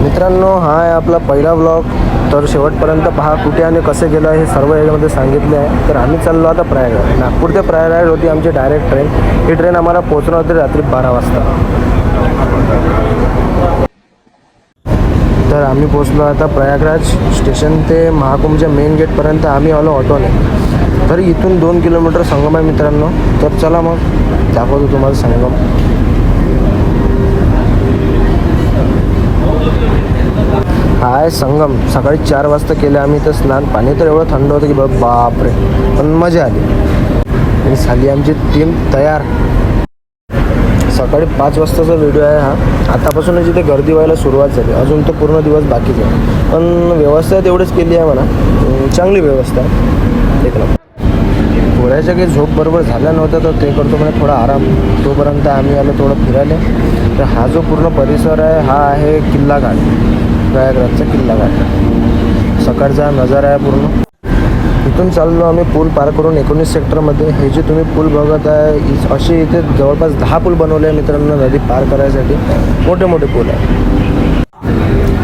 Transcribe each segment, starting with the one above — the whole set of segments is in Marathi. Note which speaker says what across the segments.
Speaker 1: मित्रांनो, हा आहे आपला पहिला व्लॉग. तर शेवटपर्यंत पहा कुठे आणि कसे गेलं हे सर्व याच्यामध्ये सांगितले आहे. तर आम्ही चाललो आता प्रयागराज. नागपूर ते प्रयागराज होती आमची डायरेक्ट ट्रेन. ही ट्रेन आम्हाला पोहोचणार होती रात्री 12 वाजता. तर आम्ही पोचलो आता प्रयागराज स्टेशन ते महाकुंभच्या मेन गेटपर्यंत आम्ही आलो ऑटोने. तर इथून 2 किलोमीटर संगम आहे मित्रांनो. तर चला मग दाखवतो तुम्हाला संगम. हा आहे संगम. सकाळी 4 वाजता केलं आम्ही तर स्नान. पाणी तर एवढं थंड होतं की बापरे, पण मजा आली. आणि झाली आमची टीम तयार. सकाळी 5 वाजताचा व्हिडिओ आहे हा. आतापासूनच इथे गर्दी व्हायला सुरुवात झाली. अजून तो पूर्ण दिवस बाकीच आहे, पण व्यवस्था तेवढीच केली आहे म्हणा. चांगली व्यवस्था आहे. एक नंबर. पोऱ्याच्या काही झोप बरोबर झाल्या नव्हत्या तर ते करतो म्हणजे थोडा आराम. तोपर्यंत आम्ही आलो थोडं फिरायला. तर हा जो पूर्ण परिसर आहे हा आहे किल्ला घाट. प्रयागराजचा किल्ला घाट. सकाळचा नजारा आहे पूर्ण. इथून चाललो आम्ही पूल पार करून 19 सेक्टरमध्ये. हे जे तुम्ही पूल बघत आहे असे इथे जवळपास 10 पूल बनवले आहे मित्रांनो नदी पार करायसाठी. मोठे मोठे पूल आहे.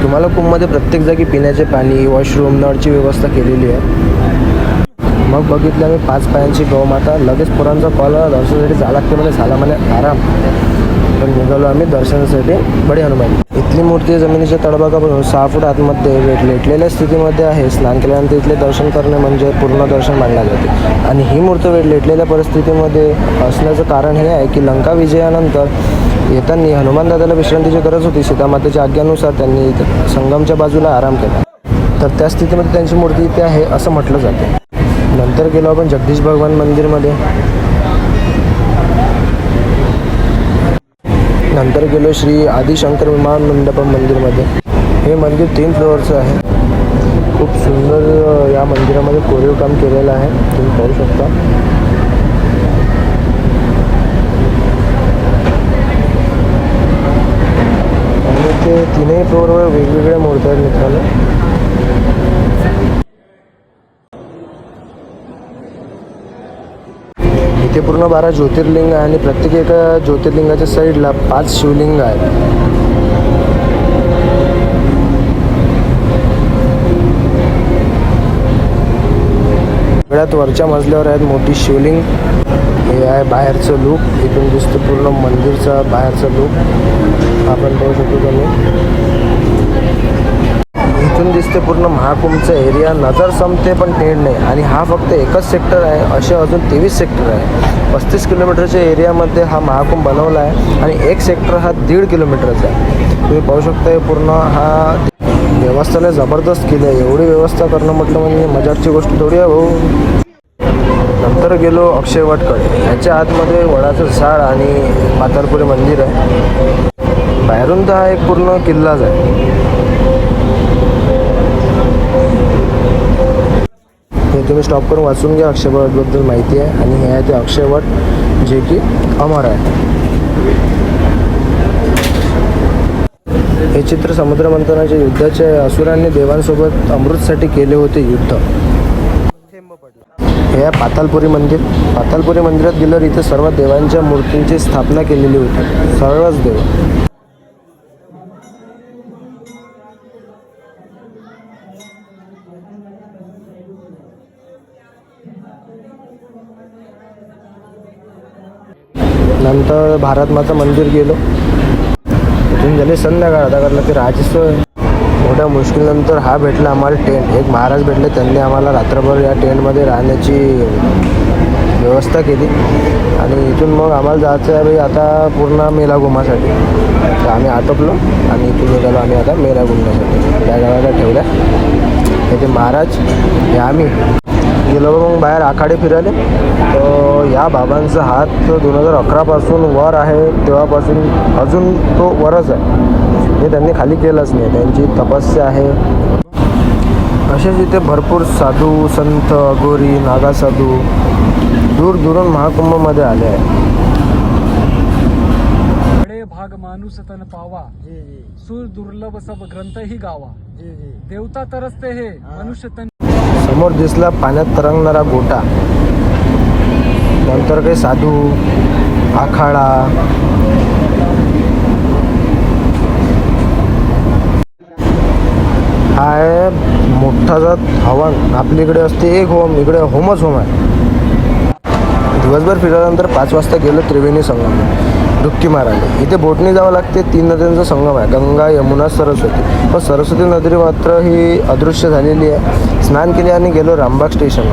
Speaker 1: तुम्हाला कुंभमध्ये प्रत्येक जागी पिण्याचे पाणी, वॉशरूम, नळची व्यवस्था केलेली आहे. मग बघितलं मी 5 पायांची गौमाता. लगेच पोरांचा कॉल आला दर्शनासाठी जायला लागते म्हणे. झाला म्हणे आराम. पण निघालो आम्ही दर्शनासाठी बडी हनुमान. इथली मूर्ती जमिनीच्या तळभागापासून 6 फूट आतमध्ये लेटलेल्या स्थितीमध्ये आहे. स्नान केल्यानंतर इथले दर्शन करणे म्हणजे पूर्ण दर्शन मानले जाते. आणि ही मूर्ती लेटलेल्या परिस्थितीमध्ये असण्याचं कारण हे आहे की लंका विजयानंतर येताना हनुमान दादाला विश्रांतीची गरज होती. सीतामातेच्या आज्ञेनुसार त्यांनी संगमच्या बाजूला आराम केला. तर त्या स्थितीमध्ये त्यांची मूर्ती इथे आहे असं म्हटलं जाते. नंतर गेलो आपण जगदीश भगवान मंदिरमध्ये. नंतर गेलो श्री आदिशंकर विमान मंडपम मंदिरमध्ये. हे मंदिर 3 फ्लोअरचं आहे. खूप सुंदर या मंदिरामध्ये कोरीव काम केलेलं आहे, तुम्ही पाहू शकता. आणि ते 3ही फ्लोअरवर वेगवेगळ्या मूर्त्या आहेत मित्रांनो. इथे पूर्ण 12 ज्योतिर्लिंग आहे आणि प्रत्येक एका ज्योतिर्लिंगाच्या साईडला 5 शिवलिंग आहेत. सगळ्यात वरच्या मजल्यावर आहेत मोठी शिवलिंग. हे आहे बाहेरचं लूक. इथून दिसतं पूर्ण मंदिरचा बाहेरचा लूक. आपण पाहू शकतो तुम्ही. इथून दिसते पूर्ण महाकुंभचा एरिया. नजर संपते पण टेंड नाही. आणि हा फक्त एकच सेक्टर आहे, असे अजून 23 सेक्टर आहे. 35 किलोमीटरच्या एरियामध्ये हा महाकुंभ बनवला आहे. आणि एक सेक्टर हा 1.5 किलोमीटरचा आहे. तुम्ही पाहू शकता हे पूर्ण हा व्यवस्थाने जबरदस्त केलं आहे. एवढी व्यवस्था करणं म्हटलं म्हणजे मजाची गोष्ट थोडी आहे भाऊ. नंतर गेलो अक्षयवटकडे. ह्याच्या आतमध्ये वडाचं झाड आणि पातालपुरी मंदिर आहे. बाहेरून तर हा एक पूर्ण किल्लाच आहे. हे तुम्ही स्टॉप करून वाचून घ्या. अक्षयवटबद्दल माहिती आहे. आणि हे आहे ते अक्षयवट जे की अमर आहे. हे चित्र समुद्र मंथनाच्या युद्धाचे असुरांनी देवांसोबत अमृतसाठी केले होते युद्ध. हे आहे पातालपुरी मंदिर. पातालपुरी मंदिरात गेल्यावर इथे सर्व देवांच्या मूर्तींची स्थापना केलेली होती. सर्वच देव. नंतर भारतमाता मंदिर गेलो. इथून झाले संध्याकाळ. आता करलं की राहायची सोय. मोठ्या मुश्किलनंतर हा भेटला आम्हाला टेंट. एक महाराज भेटले, त्यांनी आम्हाला रात्रभर या टेंटमध्ये राहण्याची व्यवस्था केली. आणि इथून मग आम्हाला जायचं आहे भाई आता पूर्ण मेला घुमासाठी. तर आम्ही आटोपलो आणि इथून निघालो आम्ही आता मेला घुमण्यासाठी. त्या गावाला ठेवल्या. हे ते महाराज, हे आम्ही गेलो मग बाहेर आखाडे फिरायले. तर या बाबांचा हात 2011पासून वर आहे. तेव्हापासून अजून तो वरच आहे. हे त्यांनी खाली केलंच नाही. त्यांची तपस्या आहे. असेच इथे भरपूर साधू, संत, अघोरी, नागासाधू दूर दुरून महाकुंभमध्ये आले आहे.
Speaker 2: भाग माणूस तन पावा, सूर दुर्लभ सब ग्रंथ ही गावा, देवता तरसते हे मनुष्य तन.
Speaker 1: समोर दिसला पाण्यात तरंगणारा गोटा. नंतर काही साधू आखाडा, हा आहे मोठाचा हवन. आपल्याकडे असते एक होम, इकडे होमच होम आहे. दिवसभर फिरल्यानंतर 5 वाजता गेलो त्रिवेणी संगम डुबकी मारायला. इथे बोटने जावं लागते. 3 नद्यांचा संगम आहे, गंगा, यमुना, सरस्वती. पण सरस्वती नदी मात्र ही अदृश्य झालेली आहे. स्नान केले आणि गेलो रामबाग स्टेशन.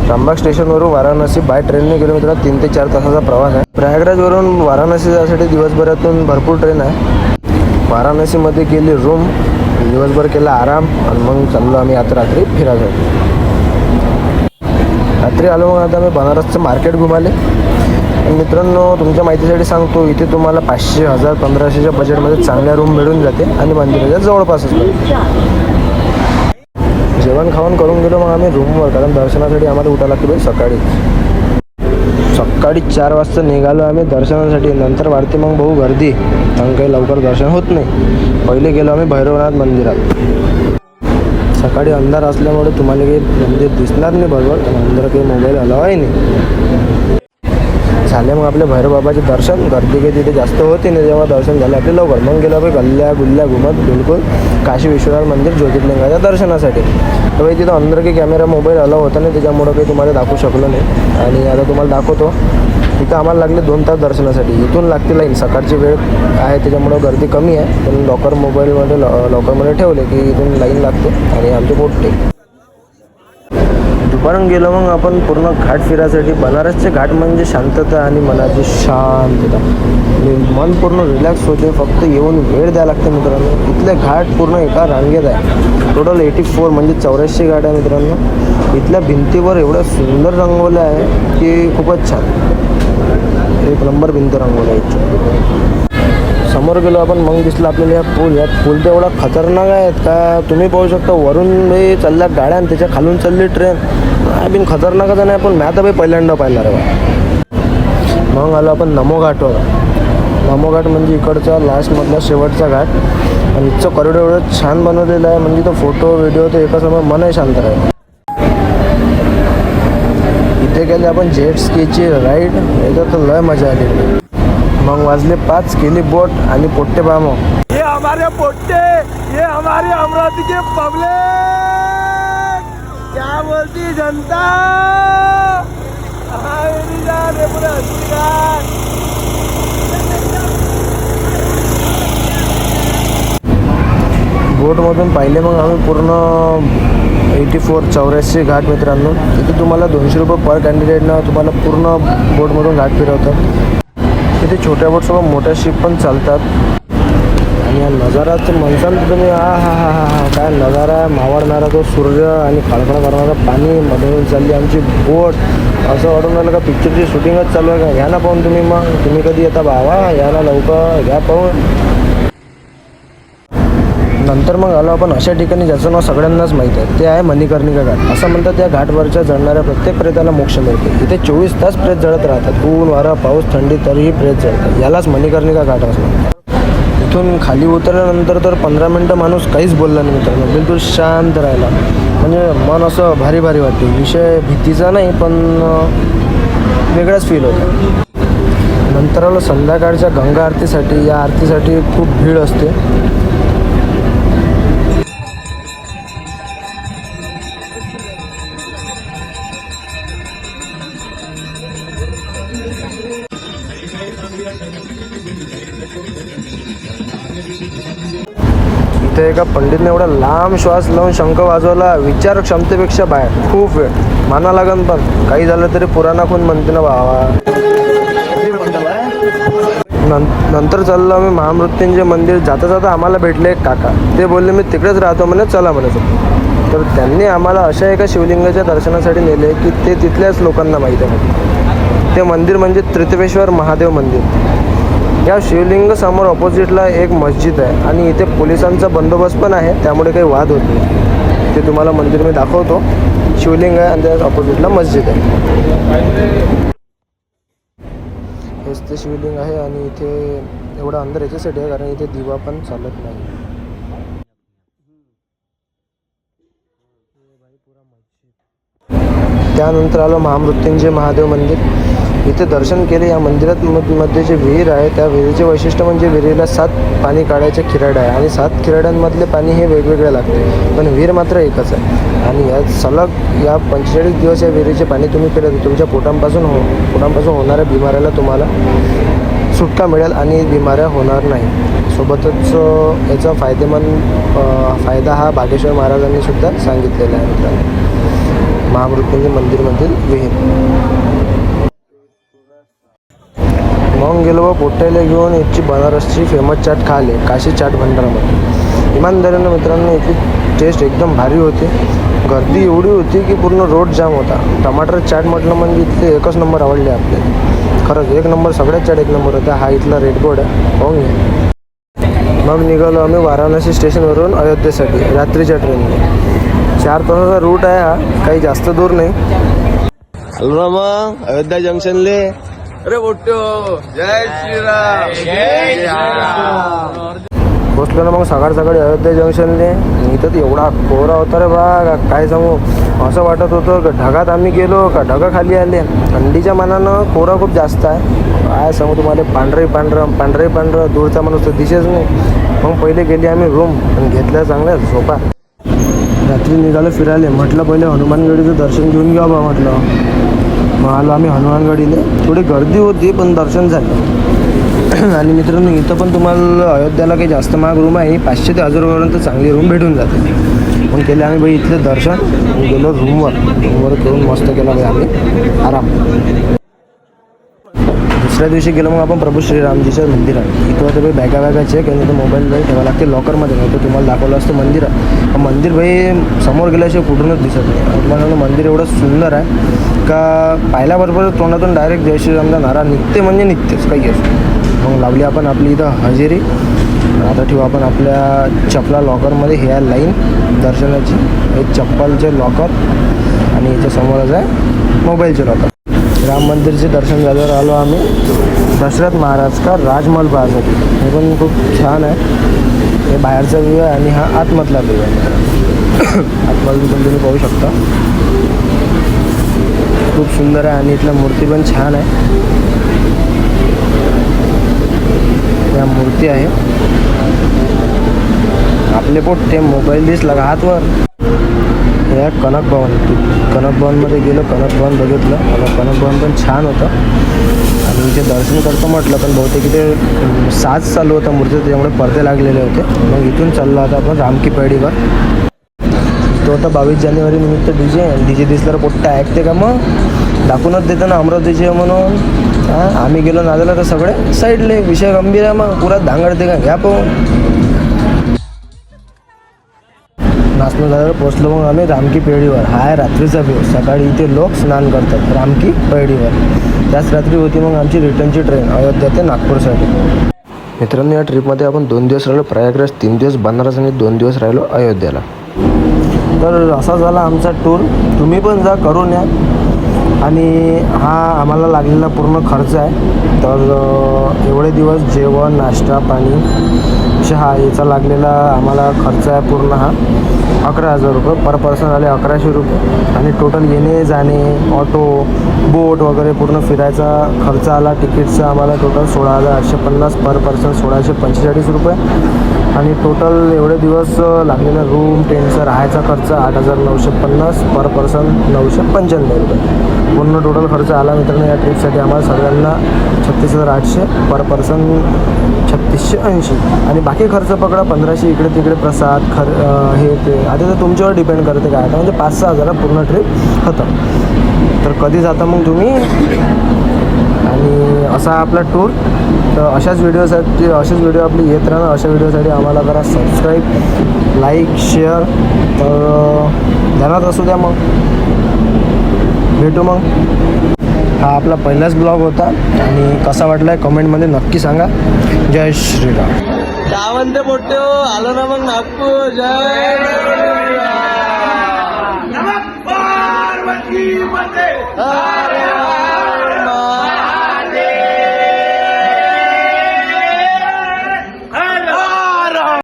Speaker 1: रामबाग स्टेशनवरून वाराणसी बाय ट्रेनने गेलो मित्र. 3 ते 4 तासाचा प्रवास आहे. प्रयागराजवरून वाराणसी जाण्यासाठी दिवसभरातून भरपूर ट्रेन आहे. वाराणसीमध्ये गेली रूम, दिवसभर केला आराम आणि मग चाललो आम्ही आता रात्री फिरायसाठी. रात्री आलो मग आता आम्ही बनारसचं मार्केट घुमाले. आणि मित्रांनो तुमच्या माहितीसाठी सांगतो, इथे तुम्हाला 500, 1000, 1500च्या बजेटमध्ये चांगल्या रूम मिळून जाते आणि मंदिराच्या जवळपासच मिळते. जेवण खावण करून गेलो मग आम्ही रूमवर, कारण दर्शनासाठी आम्हाला उठायला लागते सकाळी 4 वाजता निघालो आम्ही दर्शनासाठी. नंतर वाढते मग भाऊ गर्दी, कारण काही लवकर दर्शन होत नाही. पहिले गेलो आम्ही भैरवनाथ मंदिरात. सकाळी अंधार असल्यामुळे तुम्हाला काही मंदिर दिसणार नाही बरोबर, अंदर काही मोबाईल अलाव आहे नाही. झाले मग आपले भैरवबाबाचे दर्शन. गर्दी काही तिथे जास्त होती नाही. जेव्हा दर्शन झालं आपले लवकर मग गेलो आपण गल्ल्या गुल्ल्या घुमत बिलकुल काशी विश्वनाथ मंदिर ज्योतिर्लिंगाच्या दर्शनासाठी. तर तिथं अंदर काही कॅमेरा मोबाईल अलाव होता नाही, त्याच्यामुळं काही तुम्हाला दाखवू शकलो नाही. आणि आता तुम्हाला दाखवतो. तिथं आम्हाला लागले 2 तास दर्शनासाठी. इथून लागते लाईन, सकाळची वेळ आहे त्याच्यामुळं गर्दी कमी आहे. पण लॉकर मोबाईलमध्ये लॉकरमध्ये ठेवले की इथून लाईन लागते आणि आमचे पोट टेक. दुपारून गेलो मग आपण पूर्ण घाट फिरायसाठी. बनारसचे घाट म्हणजे शांतता आणि मनाची शांतता. मन पूर्ण रिलॅक्स होते. फक्त येऊन वेळ द्यायला लागते मित्रांनो. इथले घाट पूर्ण एका रांगेत आहे. टोटल 84 म्हणजे 84 घाट आहे मित्रांनो. इथल्या भिंतीवर एवढं सुंदर रंगवलं आहे की खूपच छान, एक नंबर भिंत रंगवलं आहे. समोर गेलो आपण मग दिसलं आपल्याला या पूल तर एवढा खतरनाक आहेत का तुम्ही पाहू शकता. वरून भाई चालल्या गाड्या आणि त्याच्या खालून चालली ट्रेन. बिन खतरनाकच नाही, पण मी आता भाई पहिल्यांदा पाहिला रे बा. मग आलो आपण नमो घाटवर. नमो घाट म्हणजे इकडचा लास्टमधला शेवटचा घाट. आणि इथचं कॉरिडॉर एवढं छान बनवलेलं आहे म्हणजे तो फोटो व्हिडिओ तर एका समोर मनही शांत राहील. इथे गेले आपण जेट स्कीची राईड, याच्यात तर लय मजा आली. मग वाजले 5, केली बोट आणि पोट्टे बामो.
Speaker 2: ये हमारे पोट्टे, ये हमारे अमरावती के पब्लिक, क्या बोलती जनता.
Speaker 1: बोटमधून पाहिले मग आम्ही पूर्ण 84 घाट मित्रांनो. तिथे तुम्हाला 200 रुपये पर कॅन्डिडेटनं तुम्हाला पूर्ण बोटमधून घाट फिरवतात. तिथे छोट्या बोटसोबत मोठ्या शिप पण चालतात. आणि या नजाराचं म्हणसाल तर तुम्ही हा काय नजारा आहे. मावळणारा तो सूर्य आणि खळखळ करणारं पाणी, मधून चालली आमची बोट. असं वाटून राहिलं का पिक्चरची शूटिंगच चालू आहे का. घ्या ना पाहून तुम्ही. मग तुम्ही कधी येता बाबा, या ना लवकर, घ्या पाहून. नंतर मग आलो आपण अशा ठिकाणी ज्याचं नाव सगळ्यांनाच माहीत आहे, ते आहे मणिकर्णिका घाट. असं म्हणतात त्या घाटवरच्या जळणाऱ्या प्रत्येक प्रेताला मोक्ष मिळते. इथे 24 तास प्रेत जळत राहतात. ऊन वारा पाऊस थंडी तरीही प्रेत जळतात. यालाच मणिकर्णिका घाट असं. इथून खाली उतरल्यानंतर तर 15 मिनटं माणूस काहीच बोलला नाही मित्रांनो. बिलकुल शांत राहिला. म्हणजे मन असं भारी भारी वाटते. विषय भीतीचा नाही पण वेगळाच फील होता. नंतर आलो संध्याकाळच्या गंगा आरतीसाठी. या आरतीसाठी खूप भीड असते. इथे एका पंडितने एवढा लांब श्वास लावून शंख वाजवला, विचार क्षमतेपेक्षा बाहेर. खूप वेळ माना लागन, पण काही झालं तरी पुराणा खून म्हणते ना बाबा. नंतर चाललो आम्ही महामृत्युंजय मंदिर. जाता जाता आम्हाला भेटले एक काका. ते बोलले मी तिकडेच राहतो म्हणे, चला म्हणे. तर त्यांनी आम्हाला अशा एका शिवलिंगाच्या दर्शनासाठी नेले की ते तिथल्याच लोकांना माहीत आहे. ते मंदिर म्हणजे त्रितपेश्वर महादेव मंदिर. या शिवलिंग समोर ऑपोजिटला एक मस्जिद आहे आणि इथे पोलिसांचा बंदोबस्त पण आहे, त्यामुळे काही वाद होत नाही. ते तुम्हाला मंदिर मी दाखवतो. शिवलिंग आहे आणि त्या ऑपोजिटला मस्जिद आहे. हेच ते शिवलिंग आहे आणि इथे एवढं अंदर याच्यासाठी आहे कारण इथे दिवा पण चालत नाही. त्यानंतर आलो महामृत्युंजय महादेव मंदिर. इथे दर्शन केले. या मंदिरात मध्ये जे विहीर आहे त्या विहिरीचे वैशिष्ट्य म्हणजे विहिरीला 7 पाणी काढायचे खिराडे आहे आणि 7 खिराड्यांमधले पाणी हे वेगवेगळे लागते, पण विहीर मात्र एकच आहे. आणि या सलग या 45 दिवस या विहिरीचे पाणी तुम्ही पिले तर तुमच्या पोटांपासून होणाऱ्या बिमाऱ्याला तुम्हाला सुटका मिळेल आणि बिमाऱ्या होणार नाही. सोबतच याचा फायदा हा बागेश्वर महाराजांनी सुद्धा सांगितलेला आहे मित्रांनो. महामृत्युंजय मंदिरमधील विहीर. मग गेलो व पोट्याला घेऊन याची बनारसची फेमस चाट खाले काशी चाट भंडारामध्ये. इमानदारीनं मित्रांनो इथली टेस्ट एकदम भारी होती. गर्दी एवढी होती की पूर्ण रोड जाम होता. टमाटर चाट म्हटलं म्हणजे इथले एकच नंबर आवडले आपल्याला. खरंच एक नंबर, सगळ्यात चाट एक नंबर होता. हा इथला रेड बोर्ड आहे, पाहून घ्या. मग निघालो आम्ही वाराणसी स्टेशनवरून अयोध्येसाठी रात्रीच्या ट्रेनने. 4 तासाचा रूट आहे हा, काही जास्त दूर नाही. हॅलो ना मग अयोध्या जंक्शनले.
Speaker 3: अरे बोट्यो, जय श्रीराम.
Speaker 1: पोचलो ना मग सकाळी अयोध्या जंक्शनले. इथं एवढा कोहरा होता रे बा, काय सांगू. असं वाटत होतं का ढगात आम्ही गेलो का ढगा खाली आले. थंडीच्या मानानं कोहरा खूप जास्त आहे. काय सांगू तुम्हाला, पांढरे दूरचा माणूस तर दिसेच नाही. मग पहिले गेले आम्ही रूम आणि घेतल्या चांगल्या झोपा. रात्री निघालो फिरायला. म्हटलं पहिले हनुमानगडीचं दर्शन घेऊन घ्या बा म्हटलं. मग आलो आम्ही हनुमानगडीला. थोडी गर्दी होती पण दर्शन झालं. आणि मित्रांनो इथं पण तुम्हाला अयोध्याला काही जास्त महाग रूम आहे. 500 ते 1000 चांगली रूम भेटून जाते. मग केले आम्ही बाई इथलं दर्शन आणि गेलो रूमवर करून मस्त केला बाई आम्ही आराम. दुसऱ्या दिवशी गेलो मग आपण प्रभू श्रीरामजीच्या मंदिरात. इथं होतं बाई बॅगा चेक आणि तो मोबाईल बाई ठेवायला लागते लॉकरमध्ये. नाही तर तुम्हाला दाखवलं असतं मंदिरात. मंदिर बाई समोर गेल्याशिवाय कुठूनच दिसत नाही. तुम्हाला मंदिर एवढं सुंदर आहे का पाहिल्याबरोबर तोंडातून डायरेक्ट जय श्रीरामचा नारा निघते म्हणजे निघतेच काही असो. मग लावली आपण आपली इथं हजेरी. आता ठेवू आपण आपल्या चपला लॉकरमध्ये. हे आहे लाईन दर्शनाची. हे चप्पलचे लॉकर आणि याच्या समोरच आहे मोबाईलचे लॉकर. राम मंदिरचे दर्शन झाल्यावर आलो आम्ही दशरथ महाराज का राजमहल पाहण्यासाठी. हे पण खूप छान आहे. हे बाहेरचा व्ह्यू आहे आणि हा आतमधला व्ह्यू आहे. आतमधली पण तुम्ही पाहू शकता. खूप सुंदर आहे आणि इथल्या मूर्ती पण छान आहे. या मूर्ती आहे. आपले पोट्टे मोबाईल दिसला का हातवर. हे कनक भवन. कनक भवनमध्ये गेलो, कनक भवन बघितलं. मला कनक भवन पण छान होतं आणि इथे दर्शन करतो म्हटलं पण बहुतेक इथे साज चालू होता मूर्ती, त्याच्यामुळे पडदे लागलेले होते. मग इथून चाललो आता आपण रामकी पेढीवर. तो होता 22 जानेवारी निमित्त डीजे दिसल्यावर पोट्टा ऐकते का मग दाखवूनच देतं ना अमरावतीचे म्हणून. आम्ही गेलो नादाला तर सगळे साईडले. विषय गंभीर आहे. मग पुरा धांगडते का घ्या पाहून. नाचणं झाल्यावर पोचलो मग आम्ही रामकी पेढीवर. हा आहे रात्रीचा व्ह्यू. सकाळी इथे लोक स्नान करतात रामकी पेढीवर. त्याच रात्री होती मग आमची रिटर्नची ट्रेन अयोध्या ते नागपूरसाठी. मित्रांनो या ट्रिपमध्ये आपण 2 दिवस राहिलो प्रयागराज, 3 दिवस बनारस आणि 2 दिवस राहिलो अयोध्याला. तर असा झाला आमचा टूर. तुम्ही पण जा करून या. आणि हा आम्हाला लागलेला पूर्ण खर्च आहे. तर एवढे दिवस जेवण, नाश्ता, पाणी, चहा याचा लागलेला आम्हाला खर्च आहे पूर्ण हा 11,000 रुपये पर पर्सन आले. 1100 रुपये आणि टोटल येणे जाणे, ऑटो, बोट वगैरे पूर्ण फिरायचा खर्च आला. तिकीटचा आम्हाला टोटल 16,850 पर पर्सन, 1645 रुपये. आणि टोटल एवढे दिवस लागलेला रूम, टेंटचा राहायचा खर्च 8,950 पर पर्सन, 995 रुपये. पूर्ण टोटल खर्च आला मित्रांनो या ट्रिपसाठी आम्हाला सगळ्यांना 36,800 पर पर्सन, 3680. आणि बाकी खर्च पकडा 1500 इकडे तिकडे प्रसाद हे ते. आता तर तुमच्यावर डिपेंड करते काय. आता म्हणजे 5-6 हजारात पूर्ण ट्रिप होतं. तर कधी जाता मग तुम्ही. आणि असा आपला टूर. तर अशाच व्हिडिओ आपली येत राहणार. अशा व्हिडिओसाठी आम्हाला करा सबस्क्राईब, लाईक, शेअर. तर ध्यानात असू द्या. मग भेटू. मग हा आपला पहिलाच ब्लॉग होता आणि कसा वाटला आहे कमेंटमध्ये नक्की सांगा. जय श्रीराम.
Speaker 3: काय म्हणते मोठे आलो ना मग नागपूर. जय